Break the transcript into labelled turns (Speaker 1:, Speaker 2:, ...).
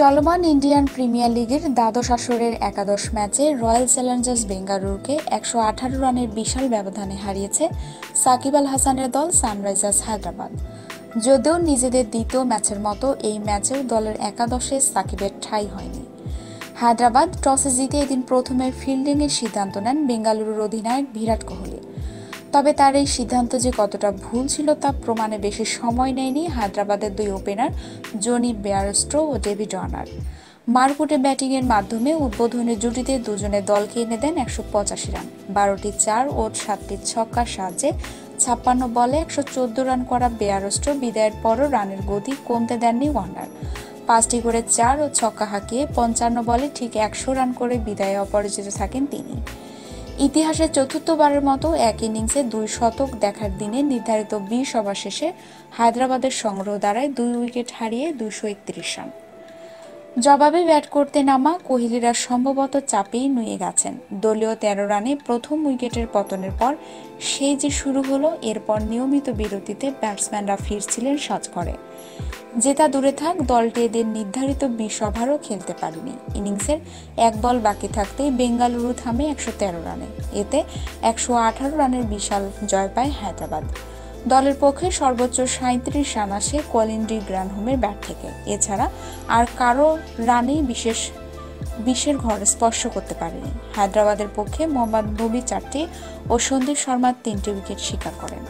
Speaker 1: চলমান Indian premier লিগের দ্বাদশ আসরের একাদশ ম্যাচে রয়্যাল চ্যালেঞ্জার্স বেঙ্গালুরুকে ১১৮ রানের বিশাল ব্যবধানে হারিয়েছে সাকিব আল হাসানের দল সানরাইজার্স হায়দ্রাবাদ। যদিও নিজেদের দ্বিতীয় ম্যাচের মতো এই ম্যাচেও দলের একাদশে সাকিবের ঠাঁই হয়নি। হায়দ্রাবাদ টসে জিতে এদিন প্রথমে ফিল্ডিংয়ের সিদ্ধান্ত নেন বেঙ্গালুরুর অধিনায়ক বিরাট কোহলি। তবে তার এই সিদ্ধান্ত যে কতটা ভুল ছিল তা প্রমাণে বেশি সময় নেয়নি হায়দ্রাবাদের দুই ওপেনার জনি বেয়ারস্টো ও ডেভিড ওয়ার্নার। মারকুটে ব্যাটিংয়ের মাধ্যমে উদ্বোধনী জুটিতে দুজনে দলকে এনে দেন ১৮৫ রান। ১২টি ৪ ও ৭টি ছক্কার সাহায্যে ৫৬ বলে ১১৪ রান করা বেয়ারস্টো বিদায়ের পরও রানের গতি কমতে দেননি ওয়ার্নার। ৫টি করে ৪ ও ছক্কা হাঁকিয়ে ৫৫ বলে ঠিক ১০০ রান করে বিদায়ে অপরাজিত থাকেন তিনি। ইতিহাসে চতুর্থবারের মতো এক ইনিংসে ২ শতক দেখার দিনে নির্ধারিত ২০ ওভার শেষে হায়দ্রাবাদের সংগ্রহ দ্বারায় ২ উইকেট হারিয়ে ২৩১ রান। জবাবে ব্যাট করতে নামা কোহলিরা সম্ভবত চাপেই নুয়ে গেছেন। দলীয় ১৩ রানে প্রথম উইকেটের পতনের পর সেই যে শুরু হলো, এরপর নিয়মিত বিরতিতে ব্যাটসম্যানরা ফিরছিলেন সাজঘরে। জেতা দূরে থাক, দলটি এদের নির্ধারিত ২০ ওভারও খেলতে পারেনি। ইনিংসের ১ বল বাকি থাকতেই বেঙ্গালুরু থামে ১১৩ রানে। এতে ১১৮ রানের বিশাল জয় পায় হায়দ্রাবাদ। দলের পক্ষে সর্বোচ্চ ৩৭ রান আসে কলিন ডি গ্রানহোমের ব্যাট থেকে। এছাড়া আর কারো রানেই বিশের ঘর স্পর্শ করতে পারেনি। হায়দ্রাবাদের পক্ষে মোহাম্মদ নবী ৪টি ও সন্দীপ শর্মা ৩টি উইকেট শিকার করেন।